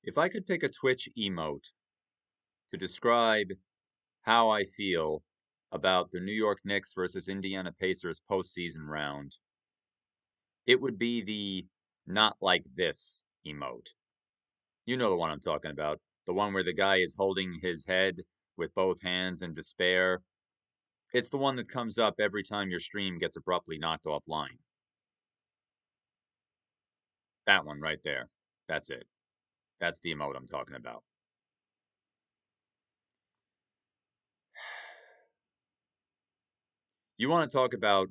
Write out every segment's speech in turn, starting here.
If I could pick a Twitch emote to describe how I feel about the New York Knicks versus Indiana Pacers postseason round, it would be the "not like this" emote. You know the one I'm talking about. The one where the guy is holding his head with both hands in despair. It's the one that comes up every time your stream gets abruptly knocked offline. That one right there. That's it. That's the emote I'm talking about. You want to talk about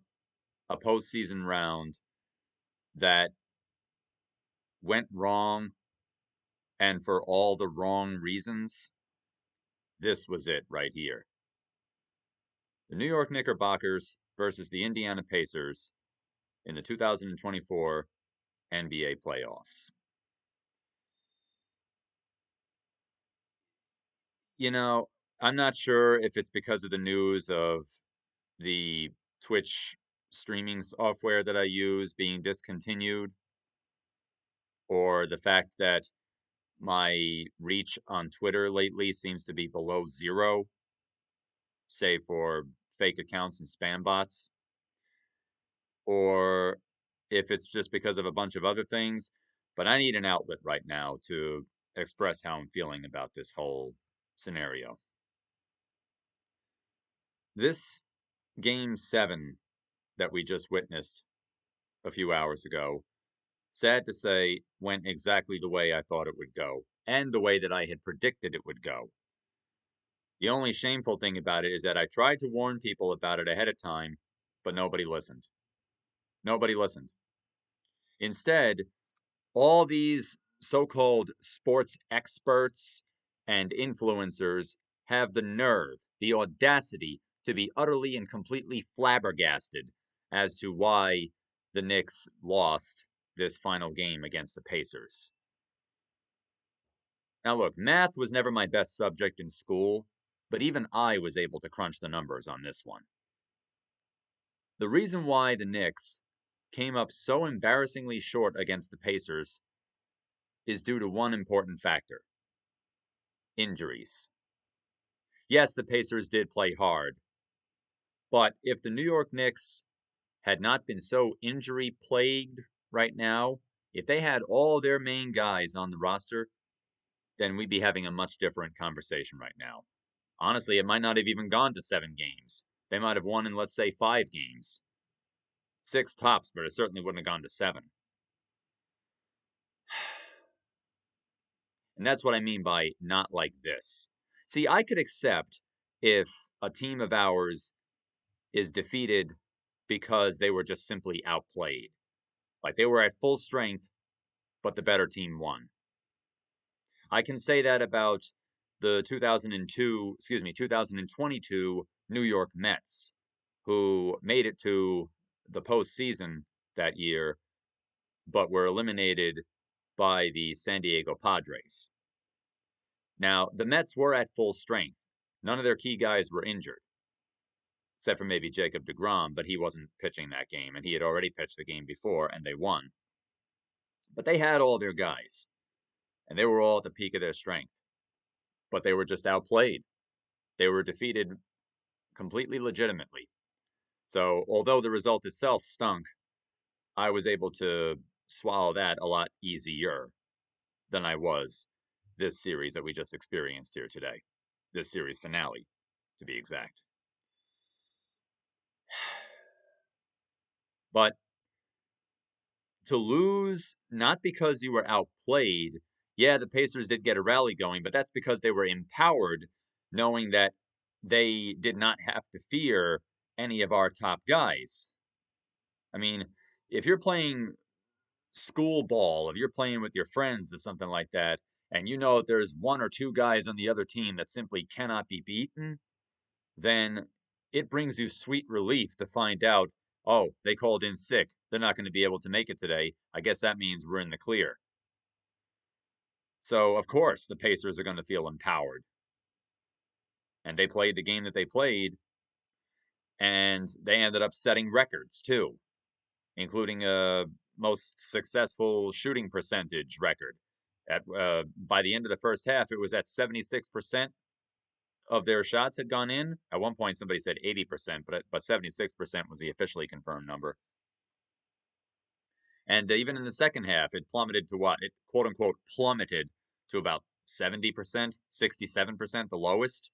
a postseason round that went wrong and for all the wrong reasons? This was it right here. The New York Knickerbockers versus the Indiana Pacers in the 2024 NBA playoffs. You know, I'm not sure if it's because of the news of the Twitch streaming software that I use being discontinued, or the fact that my reach on Twitter lately seems to be below zero, save for fake accounts and spam bots, or if it's just because of a bunch of other things. But I need an outlet right now to express how I'm feeling about this whole scenario. This game 7 that we just witnessed a few hours ago, sad to say, went exactly the way I thought it would go, and the way that I had predicted it would go. The only shameful thing about it is that I tried to warn people about it ahead of time, but nobody listened. Nobody listened. Instead, all these so-called sports experts and influencers have the nerve, the audacity to be utterly and completely flabbergasted as to why the Knicks lost this final game against the Pacers. Now look, math was never my best subject in school, but even I was able to crunch the numbers on this one. The reason why the Knicks came up so embarrassingly short against the Pacers is due to one important factor: injuries. Yes, the Pacers did play hard, but if the New York Knicks had not been so injury plagued right now, if they had all their main guys on the roster, then we'd be having a much different conversation right now. Honestly, it might not have even gone to 7 games. They might have won in, let's say, 5 games. 6 tops, but it certainly wouldn't have gone to 7. And that's what I mean by not like this. See, I could accept if a team of ours is defeated because they were just simply outplayed. Like they were at full strength, but the better team won. I can say that about the 2022 New York Mets, who made it to the postseason that year, but were eliminated by the San Diego Padres. Now, the Mets were at full strength. None of their key guys were injured, except for maybe Jacob deGrom, but he wasn't pitching that game, and he had already pitched the game before, and they won. But they had all their guys, and they were all at the peak of their strength. But they were just outplayed. They were defeated completely legitimately. So, although the result itself stunk, I was able to swallow that a lot easier than I was this series that we just experienced here today. This series finale, to be exact. But to lose, not because you were outplayed, yeah, the Pacers did get a rally going, but that's because they were empowered, knowing that they did not have to fear any of our top guys. I mean, if you're playing school ball, if you're playing with your friends or something like that, and you know there's 1 or 2 guys on the other team that simply cannot be beaten, then it brings you sweet relief to find out, oh, they called in sick. They're not going to be able to make it today. I guess that means we're in the clear. So, of course, the Pacers are going to feel empowered. And they played the game that they played, and they ended up setting records too, including a most successful shooting percentage record. By the end of the first half, it was at 76% of their shots had gone in. At one point, somebody said 80%, but 76% was the officially confirmed number. And even in the second half, it plummeted to what? It quote unquote plummeted to about 70%, 67%, the lowest.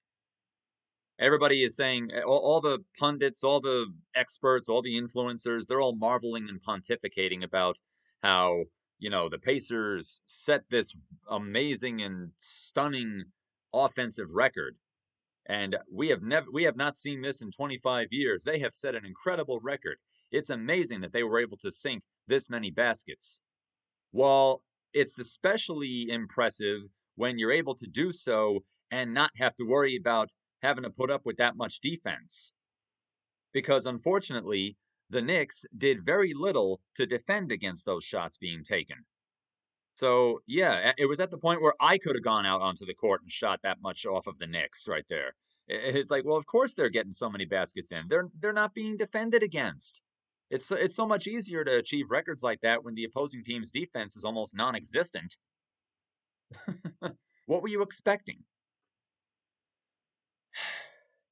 Everybody is saying, all the pundits, all the experts, all the influencers, they're all marveling and pontificating about how, the Pacers set this amazing and stunning offensive record. And we have not seen this in 25 years. They have set an incredible record. It's amazing that they were able to sink this many baskets. Well, it's especially impressive when you're able to do so and not have to worry about having to put up with that much defense. Because unfortunately, the Knicks did very little to defend against those shots being taken. So, yeah, it was at the point where I could have gone out onto the court and shot that much off of the Knicks right there. It's like, well, of course they're getting so many baskets in. They're not being defended against. It's so much easier to achieve records like that when the opposing team's defense is almost non-existent. What were you expecting?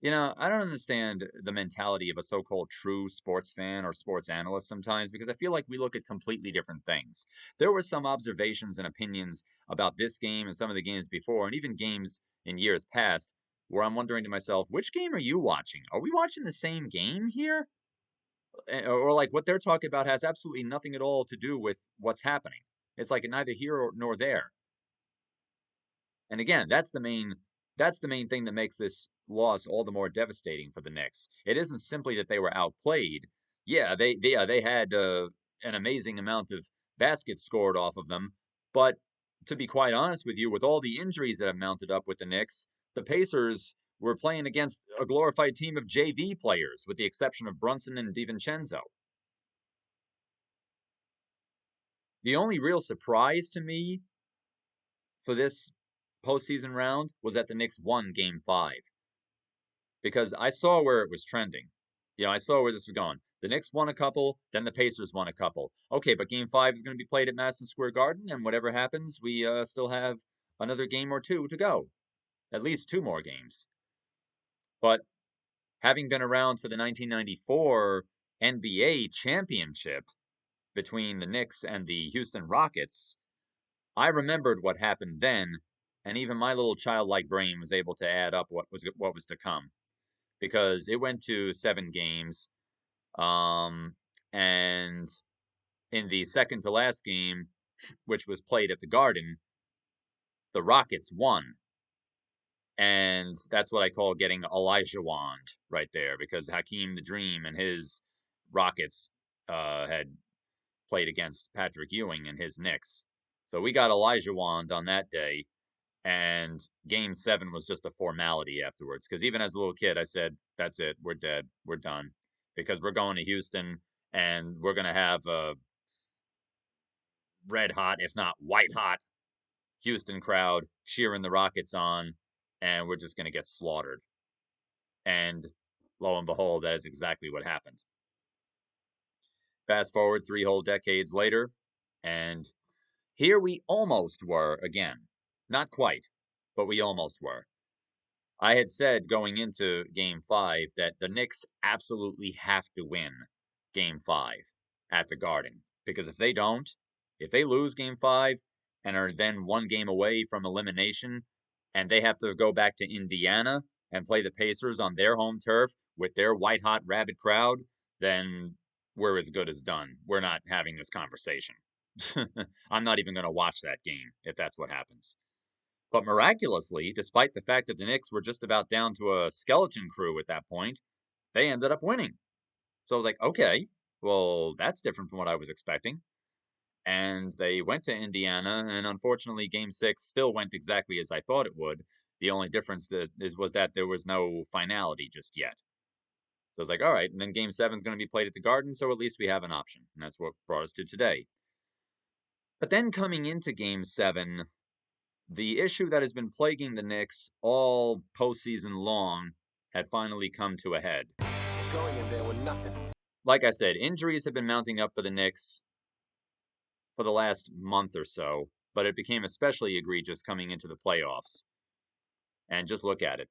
I don't understand the mentality of a so-called true sports fan or sports analyst sometimes because I feel like we look at completely different things. There were some observations and opinions about this game and some of the games before, and even games in years past, where I'm wondering to myself, which game are you watching? Are we watching the same game here? Or like what they're talking about has absolutely nothing at all to do with what's happening. It's like neither here nor there. And again, that's the main thing that makes this loss all the more devastating for the Knicks. It isn't simply that they were outplayed. Yeah, they had an amazing amount of baskets scored off of them, but to be quite honest with you, with all the injuries that have mounted up with the Knicks, the Pacers were playing against a glorified team of JV players, with the exception of Brunson and DiVincenzo. The only real surprise to me for this postseason round was that the Knicks won Game 5 because I saw where it was trending. I saw where this was going. The Knicks won a couple, then the Pacers won a couple. Okay, but Game 5 is going to be played at Madison Square Garden, and whatever happens, we still have another game or two to go. At least two more games. But having been around for the 1994 NBA championship between the Knicks and the Houston Rockets, I remembered what happened then, and even my little childlike brain was able to add up what was to come, because it went to 7 games, and in the second to last game, which was played at the Garden, the Rockets won, and that's what I call getting Elijah wand right there, because Hakeem the Dream and his Rockets had played against Patrick Ewing and his Knicks. So we got Elijah wand on that day, and Game 7 was just a formality afterwards. Because even as a little kid, I said, "That's it. We're dead. We're done." Because we're going to Houston, and we're gonna have a red hot, if not white hot, Houston crowd cheering the Rockets on, and we're just gonna get slaughtered. And lo and behold, that is exactly what happened. Fast forward 3 whole decades later, and here we almost were again. Not quite, but we almost were. I had said going into Game 5 that the Knicks absolutely have to win Game 5 at the Garden. Because if they don't, if they lose Game 5 and are then 1 game away from elimination, and they have to go back to Indiana and play the Pacers on their home turf with their white hot rabid crowd, then we're as good as done. We're not having this conversation. I'm not even going to watch that game if that's what happens. But miraculously, despite the fact that the Knicks were just about down to a skeleton crew at that point, they ended up winning. So I was like, okay, well, that's different from what I was expecting. And they went to Indiana, and unfortunately, Game 6 still went exactly as I thought it would. The only difference was that there was no finality just yet. So I was like, all right, and then Game 7 is going to be played at the Garden, so at least we have an option. And that's what brought us to today. But then coming into Game 7, the issue that has been plaguing the Knicks all postseason long had finally come to a head. Going in there with nothing. Like I said, injuries have been mounting up for the Knicks for the last month or so. but it became especially egregious coming into the playoffs. And just look at it.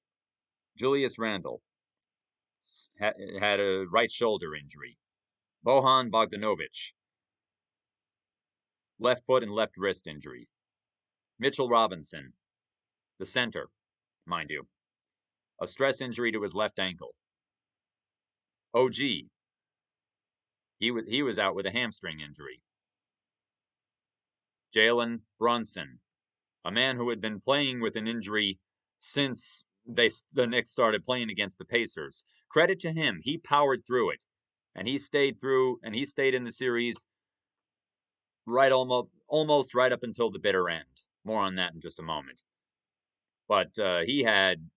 Julius Randle had a right shoulder injury. Bojan Bogdanovic, left foot and left wrist injury. Mitchell Robinson, the center, mind you, a stress injury to his left ankle. OG, he was out with a hamstring injury. Jalen Brunson, a man who had been playing with an injury since the Knicks started playing against the Pacers. Credit to him, he powered through it, and he stayed in the series almost right up until the bitter end. More on that in just a moment. But he had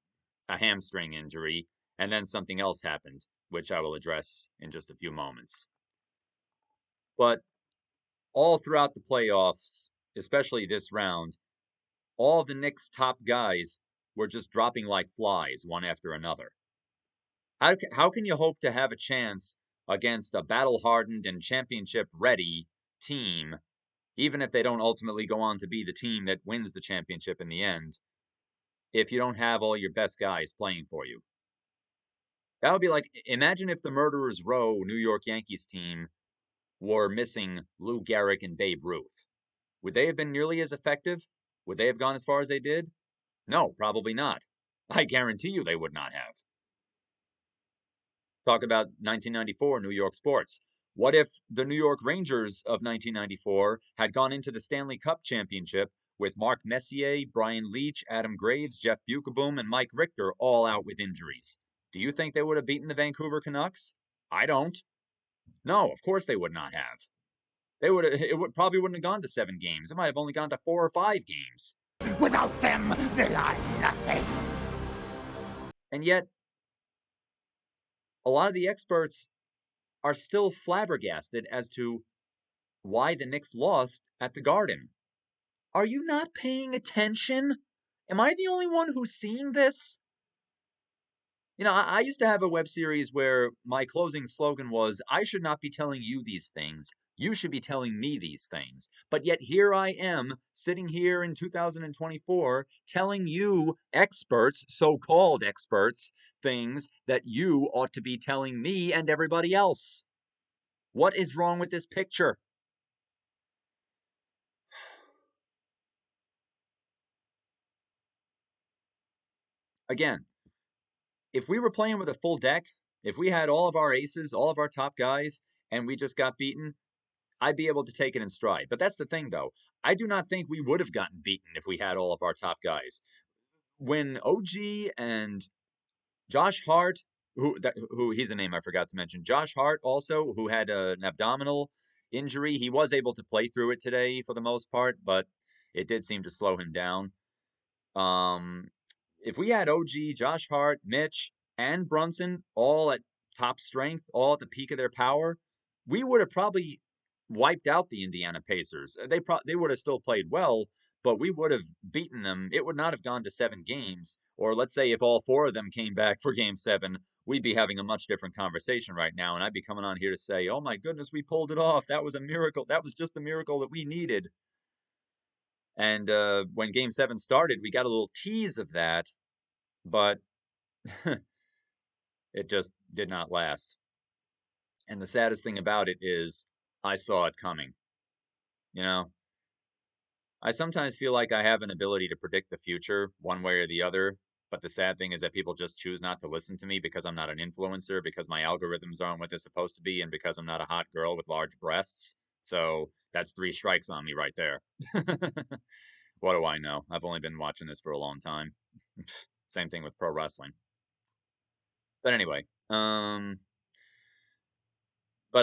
a hamstring injury, and then something else happened, which I will address in just a few moments. But all throughout the playoffs, especially this round, all of the Knicks' top guys were just dropping like flies, one after another. How can you hope to have a chance against a battle-hardened and championship-ready team, even if they don't ultimately go on to be the team that wins the championship in the end, if you don't have all your best guys playing for you? That would be like, imagine if the Murderers Row New York Yankees team were missing Lou Gehrig and Babe Ruth. Would they have been nearly as effective? Would they have gone as far as they did? No, probably not. I guarantee you they would not have. Talk about 1994 New York sports. What if the New York Rangers of 1994 had gone into the Stanley Cup Championship with Mark Messier, Brian Leetch, Adam Graves, Jeff Bukaboom, and Mike Richter all out with injuries? Do you think they would have beaten the Vancouver Canucks? I don't. No, of course they would not have. Probably wouldn't have gone to 7 games. It might have only gone to 4 or 5 games. Without them, they are nothing. And yet, a lot of the experts are still flabbergasted as to why the Knicks lost at the Garden. Are you not paying attention? Am I the only one who's seeing this? You know, I used to have a web series where my closing slogan was, I should not be telling you these things. You should be telling me these things. But yet here I am, sitting here in 2024, telling you experts, so-called experts, things that you ought to be telling me and everybody else. What is wrong with this picture? Again, if we were playing with a full deck, if we had all of our aces, all of our top guys, and we just got beaten, I'd be able to take it in stride. But that's the thing, though. I do not think we would have gotten beaten if we had all of our top guys. When OG and Josh Hart, who he's a name I forgot to mention, Josh Hart also, who had an abdominal injury, he was able to play through it today for the most part, but it did seem to slow him down. If we had OG, Josh Hart, Mitch, and Brunson all at top strength, all at the peak of their power, we would have probably wiped out the Indiana Pacers. They would have still played well, but we would have beaten them. It would not have gone to 7 games. Or let's say if all 4 of them came back for game 7, we'd be having a much different conversation right now. And I'd be coming on here to say, oh my goodness, we pulled it off. That was a miracle. That was just the miracle that we needed. And when game 7 started, we got a little tease of that, but it just did not last. And the saddest thing about it is I saw it coming. You know, I sometimes feel like I have an ability to predict the future one way or the other, but the sad thing is that people just choose not to listen to me because I'm not an influencer, because my algorithms aren't what they're supposed to be, and because I'm not a hot girl with large breasts. So that's 3 strikes on me right there. What do I know? I've only been watching this for a long time. Same thing with pro wrestling. But anyway, but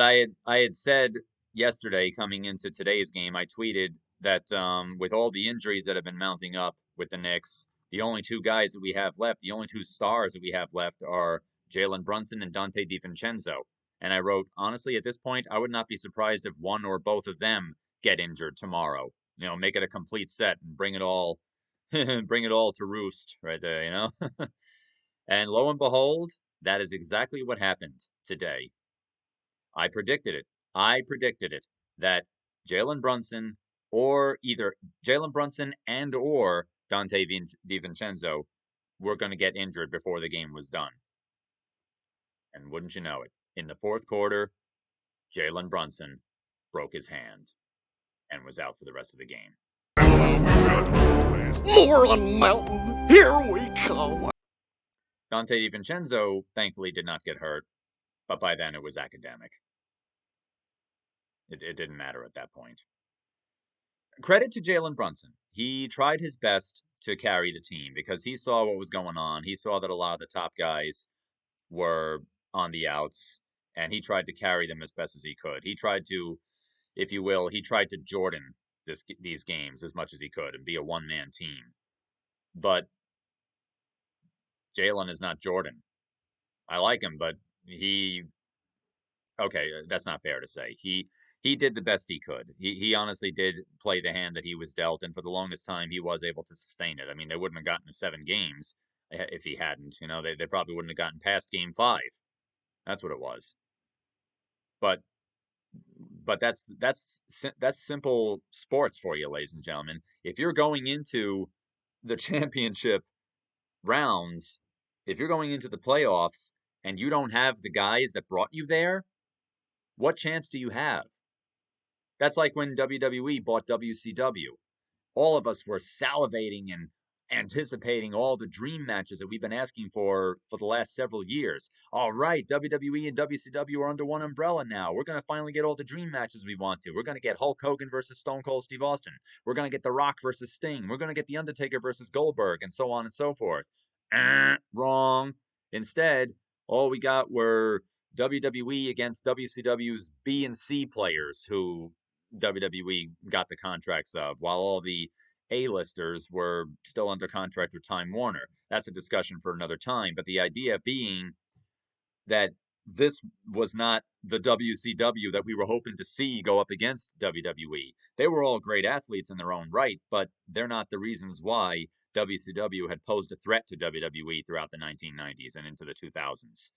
I had said yesterday coming into today's game, I tweeted that with all the injuries that have been mounting up with the Knicks, the only 2 guys that we have left, the only 2 stars that we have left are Jalen Brunson and Dante DiVincenzo. And I wrote, honestly, at this point, I would not be surprised if one or both of them get injured tomorrow. You know, make it a complete set and bring it all bring it all to roost right there, you know? And lo and behold, that is exactly what happened today. I predicted it. I predicted it that Jalen Brunson or either Jalen Brunson and or Dante DiVincenzo were going to get injured before the game was done. And wouldn't you know it, in the fourth quarter, Jalen Brunson broke his hand and was out for the rest of the game. More on mountain. Here we go. Dante DiVincenzo thankfully did not get hurt, but by then it was academic. It didn't matter at that point. Credit to Jalen Brunson. He tried his best to carry the team because he saw what was going on. He saw that a lot of the top guys were on the outs, and he tried to carry them as best as he could. He tried to, if you will, he tried to Jordan these games as much as he could and be a one-man team. But Jalen is not Jordan. I like him, but okay, that's not fair to say. He did the best he could. He honestly did play the hand that he was dealt, and for the longest time, he was able to sustain it. I mean, they wouldn't have gotten to 7 games if he hadn't. You know, they probably wouldn't have gotten past Game 5. That's what it was. But that's simple sports for you, ladies and gentlemen. If you're going into the championship rounds, if you're going into the playoffs and you don't have the guys that brought you there, what chance do you have? That's like when WWE bought WCW. All of us were salivating and anticipating all the dream matches that we've been asking for the last several years. All right, WWE and WCW are under one umbrella now. We're going to finally get all the dream matches we want to. We're going to get Hulk Hogan versus Stone Cold Steve Austin. We're going to get The Rock versus Sting. We're going to get The Undertaker versus Goldberg, and so on and so forth. Wrong. Instead, all we got were WWE against WCW's B and C players who WWE got the contracts of, while all the A-listers were still under contract with Time Warner. That's a discussion for another time, but the idea being that this was not the WCW that we were hoping to see go up against WWE. They were all great athletes in their own right, but they're not the reasons why WCW had posed a threat to WWE throughout the 1990s and into the 2000s.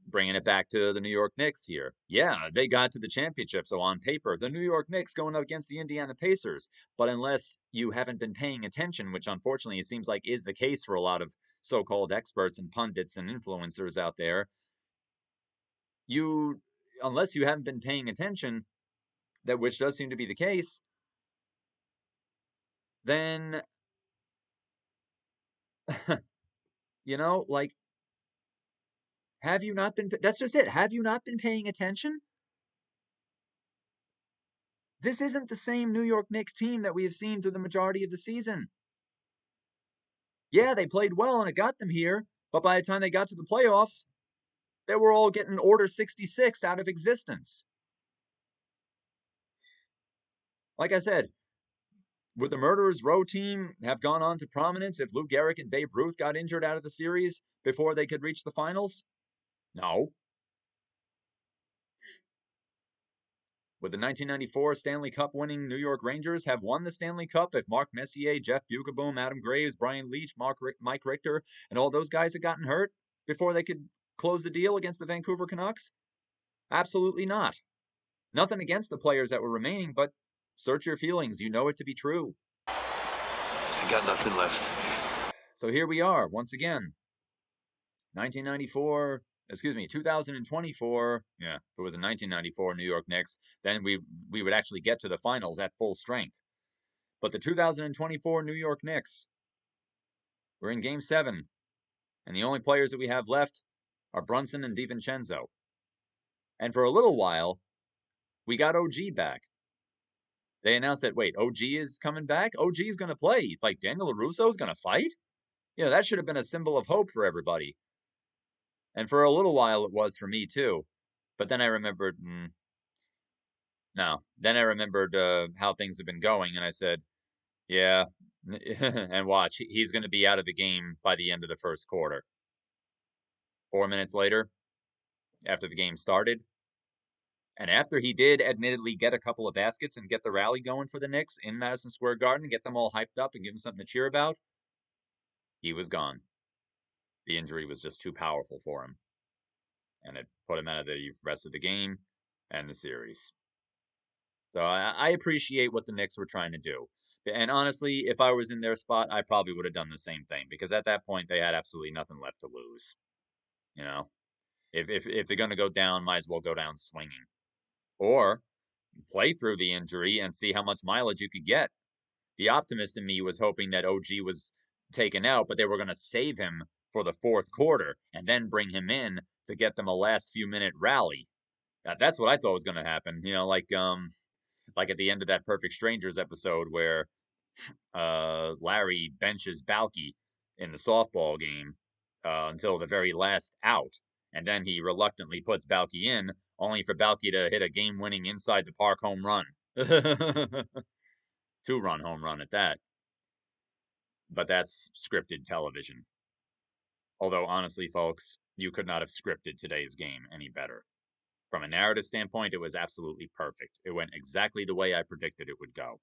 Bringing it back to the New York Knicks here. Yeah, they got to the championship, so on paper, the New York Knicks going up against the Indiana Pacers. But unless you haven't been paying attention, which unfortunately it seems like is the case for a lot of so-called experts and pundits and influencers out there, unless you haven't been paying attention, that which does seem to be the case, then like, have you not been, that's just it. Have you not been paying attention? This isn't the same New York Knicks team that we have seen through the majority of the season. Yeah, they played well and it got them here, but by the time they got to the playoffs, they were all getting Order 66 out of existence. Like I said, would the Murderers Row team have gone on to prominence if Lou Gehrig and Babe Ruth got injured out of the series before they could reach the finals? No. Would the 1994 Stanley Cup winning New York Rangers have won the Stanley Cup if Mark Messier, Jeff Bugaboom, Adam Graves, Brian Leetch, Mike Richter, and all those guys had gotten hurt before they could close the deal against the Vancouver Canucks? Absolutely not. Nothing against the players that were remaining, but search your feelings. You know it to be true. I got nothing left. So here we are, once again. 2024. Yeah, if it was a 1994 New York Knicks, then we would actually get to the finals at full strength. But the 2024 New York Knicks, we're in Game 7, and the only players that we have left are Brunson and DiVincenzo. And for a little while, we got OG back. They announced that, wait, OG is coming back? OG is going to play. It's like Daniel LaRusso is going to fight? That should have been a symbol of hope for everybody. And for a little while, it was for me, too. But then I remembered, no. Then I remembered how things have been going, and I said, yeah, and watch, he's going to be out of the game by the end of the first quarter. 4 minutes later, after the game started, and after he did admittedly get a couple of baskets and get the rally going for the Knicks in Madison Square Garden, get them all hyped up and give them something to cheer about, he was gone. The injury was just too powerful for him, and it put him out of the rest of the game and the series. So I appreciate what the Knicks were trying to do. And honestly, if I was in their spot, I probably would have done the same thing because at that point they had absolutely nothing left to lose. You know, if they're going to go down, might as well go down swinging, or play through the injury and see how much mileage you could get. The optimist in me was hoping that OG was taken out, but they were going to save him for the fourth quarter and then bring him in to get them a last few minute rally. That's what I thought was going to happen. Like at the end of that Perfect Strangers episode where Larry benches Balky in the softball game until the very last out, and then he reluctantly puts Balky in, only for Balky to hit a game-winning inside the park home run, 2-run home run at that. But that's scripted television. Although honestly, folks, you could not have scripted today's game any better. From a narrative standpoint, it was absolutely perfect. It went exactly the way I predicted it would go.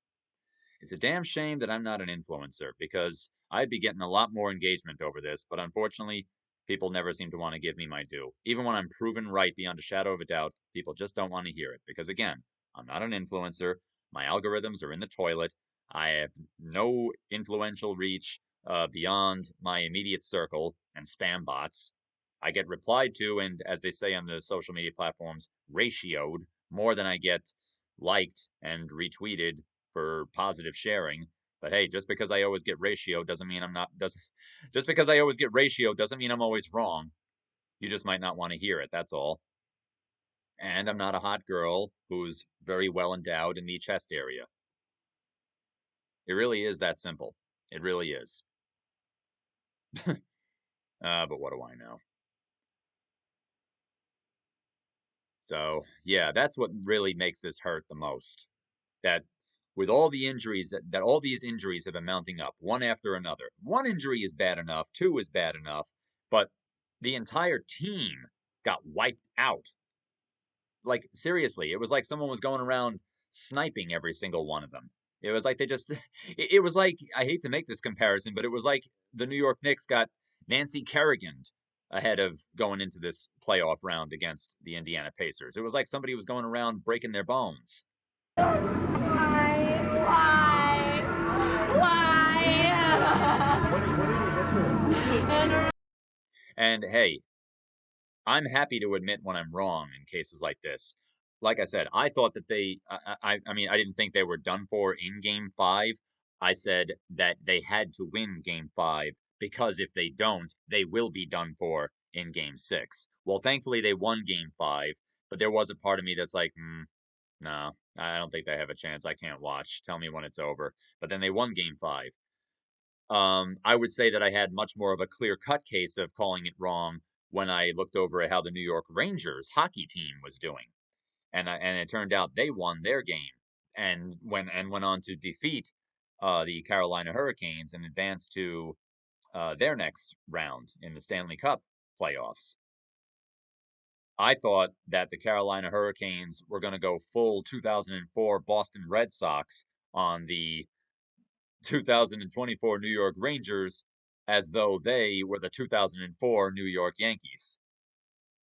It's a damn shame that I'm not an influencer because I'd be getting a lot more engagement over this, but unfortunately, people never seem to want to give me my due. Even when I'm proven right beyond a shadow of a doubt, people just don't want to hear it because, again, I'm not an influencer. My algorithms are in the toilet. I have no influential reach beyond my immediate circle and spam bots. I get replied to and, as they say on the social media platforms, ratioed more than I get liked and retweeted for positive sharing. But hey, just because I always get ratio doesn't mean I'm not doesn't just because I always get ratio doesn't mean I'm always wrong. You just might not want to hear it, that's all. And I'm not a hot girl who's very well endowed in the chest area. It really is that simple. It really is. But what do I know? So, yeah, that's what really makes this hurt the most. That with all the injuries that all these injuries have been mounting up one after another. One injury is bad enough, two is bad enough, but the entire team got wiped out. Like seriously, it was like someone was going around sniping every single one of them. It was like they just it was like I hate to make this comparison, but it was like the New York Knicks got Nancy Kerrigan ahead of going into this playoff round against the Indiana Pacers. It was like somebody was going around breaking their bones. Why? And hey, I'm happy to admit when I'm wrong in cases like this. Like I said, I thought that I mean, I didn't think they were done for in game five. I said that they had to win game five because if they don't, they will be done for in game six. Well, thankfully they won game five, but there was a part of me that's like, no, I don't think they have a chance. I can't watch. Tell me when it's over. But then they won game five. I would say that I had much more of a clear cut case of calling it wrong when I looked over at how the New York Rangers hockey team was doing, and it turned out they won their game and went on to defeat the Carolina Hurricanes and advance to their next round in the Stanley Cup playoffs. I thought that the Carolina Hurricanes were going to go full 2004 Boston Red Sox on the 2024 New York Rangers as though they were the 2004 New York Yankees.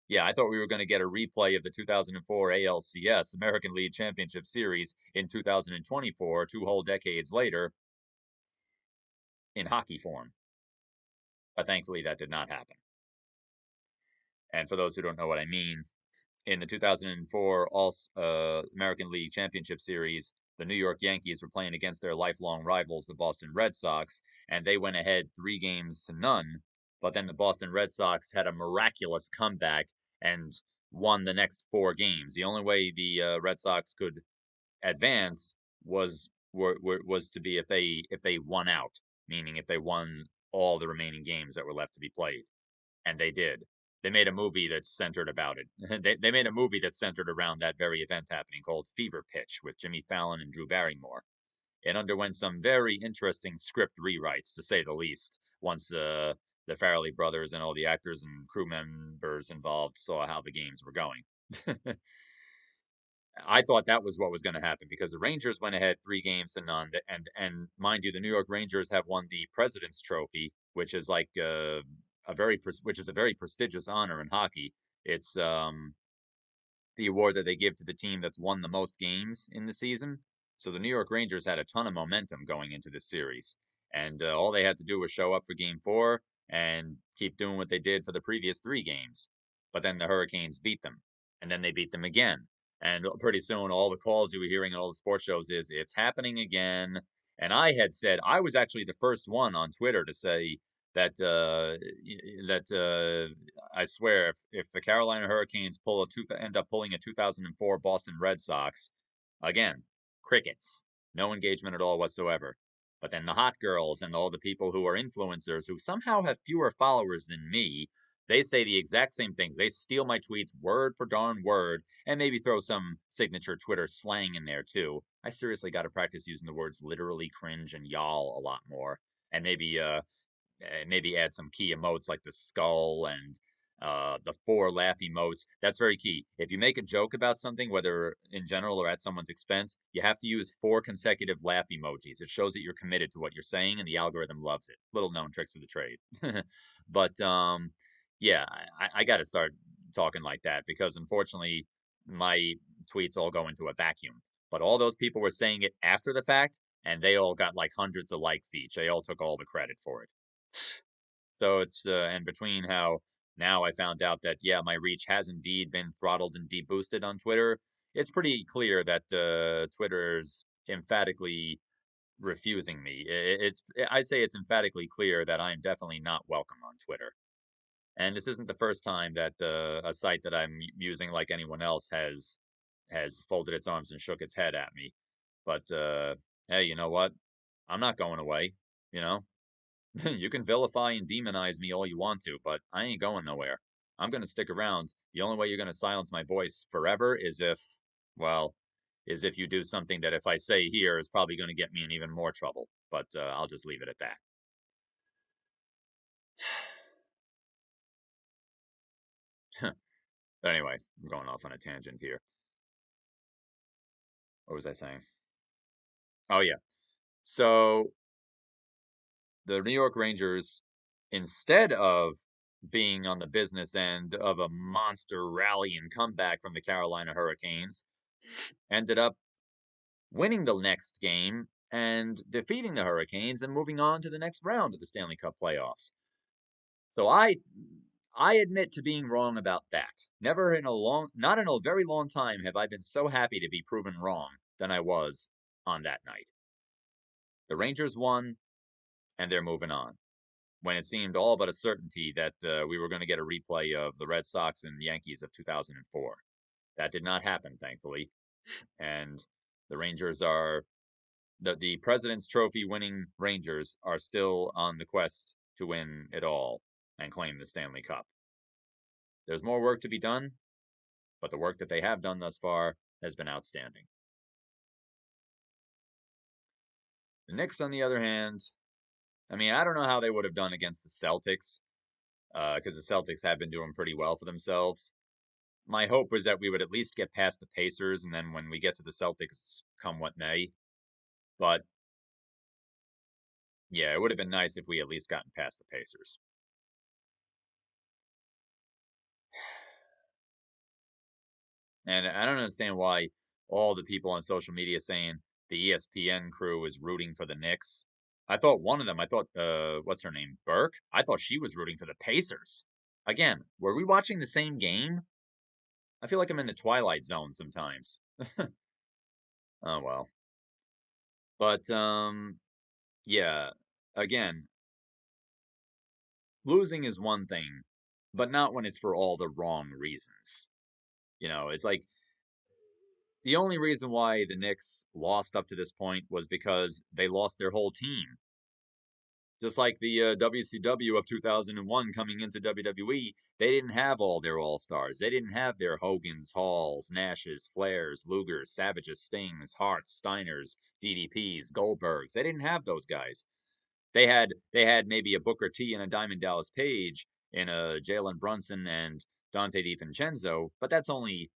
Yeah, I thought we were going to get a replay of the 2004 ALCS, American League Championship Series, in 2024, 2 whole decades later, in hockey form. But thankfully, that did not happen. And for those who don't know what I mean, in the 2004 American League Championship Series, the New York Yankees were playing against their lifelong rivals, the Boston Red Sox, and they went ahead 3 games to none. But then the Boston Red Sox had a miraculous comeback and won the next 4 games. The only way the Red Sox could advance was to be if they won out, meaning if they won all the remaining games that were left to be played, and they did. They made a movie that's centered about it. They made a movie that's centered around that very event happening called Fever Pitch with Jimmy Fallon and Drew Barrymore. It underwent some very interesting script rewrites, to say the least, once the Farrelly brothers and all the actors and crew members involved saw how the games were going. I thought that was what was going to happen because the Rangers went ahead 3 games to none, and mind you, the New York Rangers have won the President's Trophy, which is like which is a very prestigious honor in hockey. It's the the award that they give to the team that's won the most games in the season. So the New York Rangers had a ton of momentum going into this series, and all they had to do was show up for Game 4 and keep doing what they did for the previous 3 games. But then the Hurricanes beat them, and then they beat them again. And pretty soon, all the calls you were hearing on all the sports shows is it's happening again. And I had said I was actually the first one on Twitter to say that I swear if the Carolina Hurricanes end up pulling a 2004 Boston Red Sox again, crickets, no engagement at all whatsoever. But then the hot girls and all the people who are influencers who somehow have fewer followers than me, they say the exact same things. They steal my tweets word for darn word and maybe throw some signature Twitter slang in there too. I seriously got to practice using the words literally, cringe, and y'all a lot more. And maybe add some key emotes like the skull and the 4 laugh emotes. That's very key. If you make a joke about something, whether in general or at someone's expense, you have to use 4 consecutive laugh emojis. It shows that you're committed to what you're saying, and the algorithm loves it. Little known tricks of the trade. But yeah, I got to start talking like that because unfortunately, my tweets all go into a vacuum. But all those people were saying it after the fact, and they all got like hundreds of likes each. They all took all the credit for it. So it's and between how now I found out that yeah, my reach has indeed been throttled and deboosted on Twitter. It's pretty clear that Twitter's emphatically refusing me. I'd say it's emphatically clear that I'm definitely not welcome on Twitter. And this isn't the first time that a site that I'm using, like anyone else, has folded its arms and shook its head at me. But hey, you know what? I'm not going away. You know, you can vilify and demonize me all you want to, but I ain't going nowhere. I'm going to stick around. The only way you're going to silence my voice forever well, is if you do something that if I say here is probably going to get me in even more trouble. But I'll just leave it at that. But anyway, I'm going off on a tangent here. What was I saying? Oh, yeah. So the New York Rangers, instead of being on the business end of a monster rally and comeback from the Carolina Hurricanes, ended up winning the next game and defeating the Hurricanes and moving on to the next round of the Stanley Cup playoffs. So I admit to being wrong about that. Not in a very long time have I been so happy to be proven wrong than I was on that night. The Rangers won and they're moving on. When it seemed all but a certainty that we were going to get a replay of the Red Sox and Yankees of 2004. That did not happen, thankfully. And the Rangers are the President's Trophy winning Rangers are still on the quest to win it all and claim the Stanley Cup. There's more work to be done, but the work that they have done thus far has been outstanding. The Knicks, on the other hand, I mean, I don't know how they would have done against the Celtics, because the Celtics have been doing pretty well for themselves. My hope was that we would at least get past the Pacers, and then when we get to the Celtics, come what may. But yeah, it would have been nice if we at least gotten past the Pacers. And I don't understand why all the people on social media saying the ESPN crew is rooting for the Knicks. I thought one of them, what's her name? Burke? I thought she was rooting for the Pacers. Again, were we watching the same game? I feel like I'm in the Twilight Zone sometimes. Oh, well. But, yeah, again, losing is one thing, but not when it's for all the wrong reasons. You know, it's like the only reason why the Knicks lost up to this point was because they lost their whole team. Just like the WCW of 2001 coming into WWE, they didn't have all their all-stars. They didn't have their Hogans, Halls, Nashes, Flairs, Lugers, Savages, Stings, Harts, Steiners, DDPs, Goldbergs. They didn't have those guys. They had maybe a Booker T and a Diamond Dallas Page in a Jalen Brunson and Dante DiVincenzo, but that's only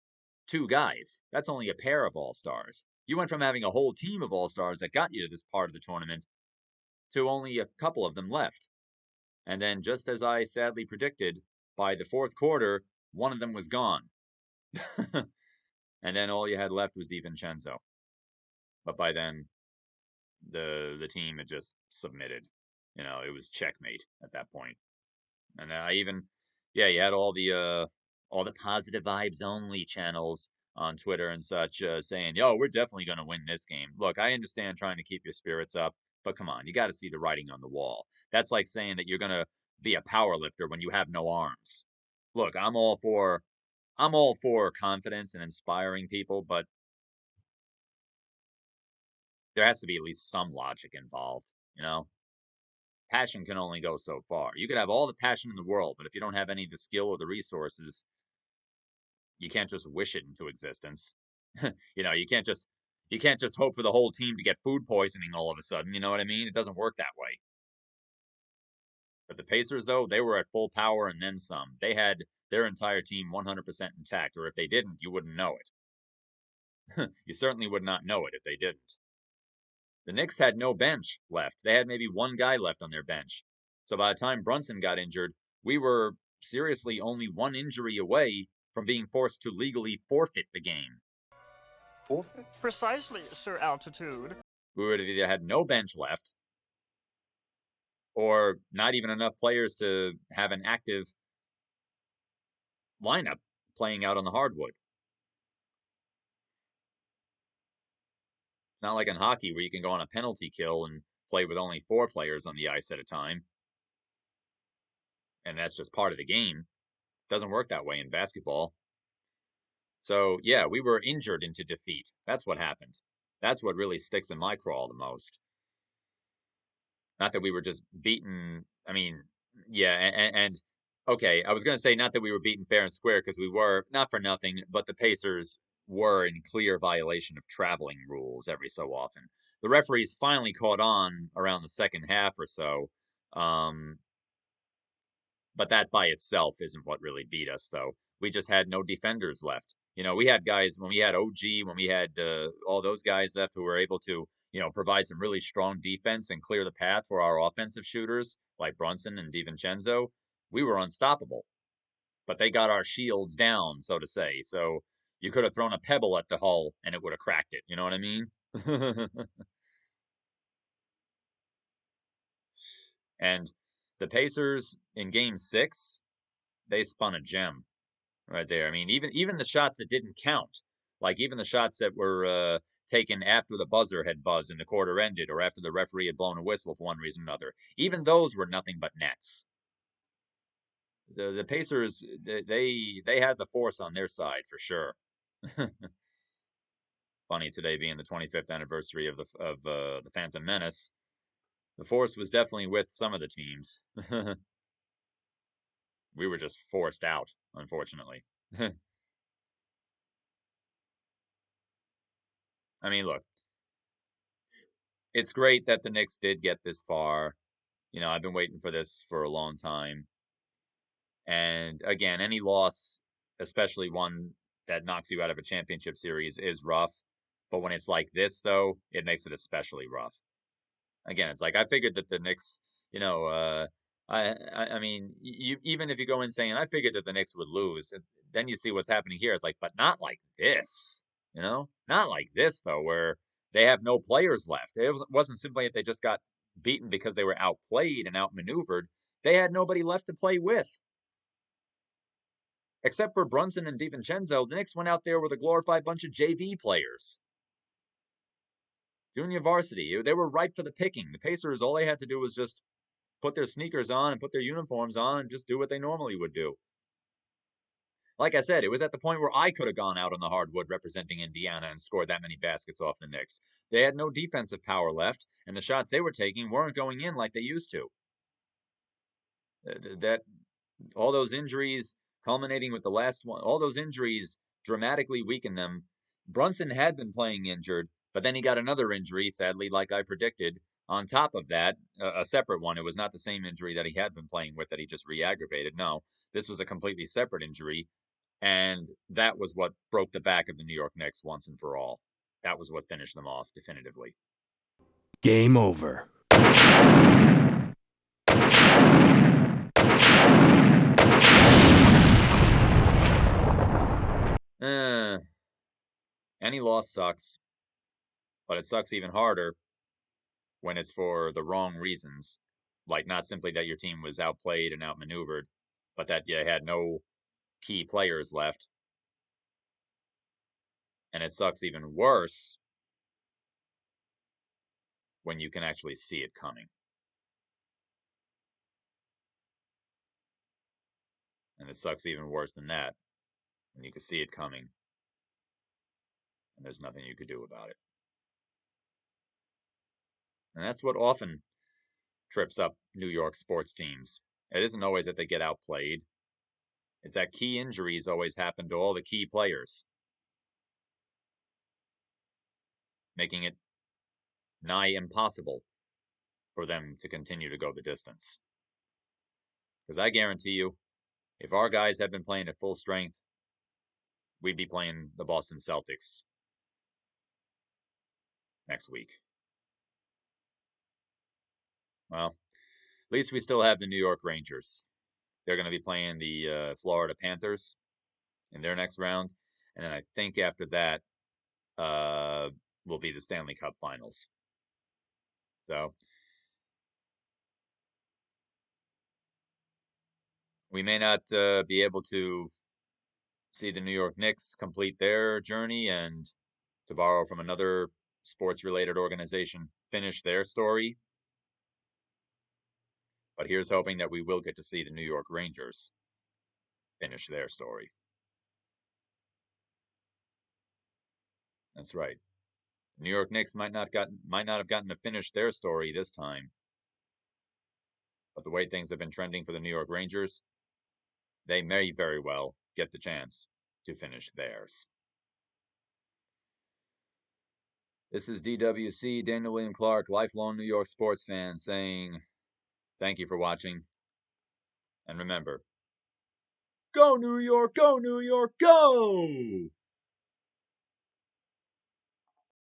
2 guys. That's only a pair of all-stars. You went from having a whole team of all-stars that got you to this part of the tournament to only a couple of them left. And then, just as I sadly predicted, by the 4th quarter, one of them was gone. And then all you had left was DiVincenzo. But by then, the team had just submitted. It was checkmate at that point. And you had all the positive vibes only channels on Twitter and such saying, "Yo, we're definitely going to win this game." Look, I understand trying to keep your spirits up, but come on, you got to see the writing on the wall. That's like saying that you're going to be a power lifter when you have no arms. Look, I'm all for confidence and inspiring people, but there has to be at least some logic involved, you know? Passion can only go so far. You could have all the passion in the world, but if you don't have any of the skill or the resources, you can't just wish it into existence. You can't just hope for the whole team to get food poisoning all of a sudden, you know what I mean? It doesn't work that way. But the Pacers, though, they were at full power and then some. They had their entire team 100% intact, or if they didn't, you wouldn't know it. You certainly would not know it if they didn't. The Knicks had no bench left. They had maybe one guy left on their bench. So by the time Brunson got injured, we were seriously only one injury away from being forced to legally forfeit the game. Forfeit? Precisely, Sir Altitude. We would have either had no bench left, or not even enough players to have an active lineup playing out on the hardwood. Not like in hockey where you can go on a penalty kill and play with only 4 players on the ice at a time. And that's just part of the game. Doesn't work that way in basketball. So, yeah, we were injured into defeat. That's what happened. That's what really sticks in my craw the most. Not that we were just beaten. I mean, yeah, and okay, I was going to say not that we were beaten fair and square because we were, not for nothing, but the Pacers were in clear violation of traveling rules every so often. The referees finally caught on around the second half or so. But that by itself isn't what really beat us, though. We just had no defenders left. We had guys when we had OG, when we had all those guys left who were able to, provide some really strong defense and clear the path for our offensive shooters like Brunson and DiVincenzo. We were unstoppable. But they got our shields down, so to say. So you could have thrown a pebble at the hull and it would have cracked it. You know what I mean? And the Pacers in game 6, they spun a gem right there. I mean, even the shots that didn't count, like even the shots that were taken after the buzzer had buzzed and the quarter ended, or after the referee had blown a whistle for one reason or another, even those were nothing but nets. The Pacers, they had the force on their side for sure. Funny today being the 25th anniversary of the Phantom Menace. The force was definitely with some of the teams. We were just forced out, unfortunately. I mean, look, it's great that the Knicks did get this far. I've been waiting for this for a long time. And again, any loss, especially one that knocks you out of a championship series, is rough. But when it's like this, though, it makes it especially rough. Again, it's like I figured that the Knicks, I mean, even if you go in saying I figured that the Knicks would lose, then you see what's happening here. It's like, but not like this, not like this though, where they have no players left. It wasn't simply that they just got beaten because they were outplayed and outmaneuvered. They had nobody left to play with. Except for Brunson and DiVincenzo, the Knicks went out there with a glorified bunch of JV players. Junior varsity. They were ripe for the picking. The Pacers, all they had to do was just put their sneakers on and put their uniforms on and just do what they normally would do. Like I said, it was at the point where I could have gone out on the hardwood representing Indiana and scored that many baskets off the Knicks. They had no defensive power left, and the shots they were taking weren't going in like they used to. All those injuries, culminating with the last one, all those injuries dramatically weakened them. Brunson had been playing injured, but then he got another injury, sadly, like I predicted. On top of that, a separate one. It was not the same injury that he had been playing with that he just re-aggravated. No, this was a completely separate injury. And that was what broke the back of the New York Knicks once and for all. That was what finished them off definitively. Game over. Any loss sucks, but it sucks even harder when it's for the wrong reasons. Like, not simply that your team was outplayed and outmaneuvered, but that you had no key players left. And it sucks even worse when you can actually see it coming. And it sucks even worse than that when you can see it coming and there's nothing you could do about it. And that's what often trips up New York sports teams. It isn't always that they get outplayed. It's that key injuries always happen to all the key players, making it nigh impossible for them to continue to go the distance. Because I guarantee you, if our guys had been playing at full strength, we'd be playing the Boston Celtics next week. Well, at least we still have the New York Rangers. They're going to be playing the Florida Panthers in their next round. And then I think after that will be the Stanley Cup Finals. So we may not be able to see the New York Knicks complete their journey and, to borrow from another sports-related organization, finish their story. But here's hoping that we will get to see the New York Rangers finish their story. That's right. The New York Knicks might not have gotten to finish their story this time. But the way things have been trending for the New York Rangers, they may very well get the chance to finish theirs. This is DWC, Daniel William Clark, lifelong New York sports fan, saying thank you for watching. And remember, go New York, go New York, go!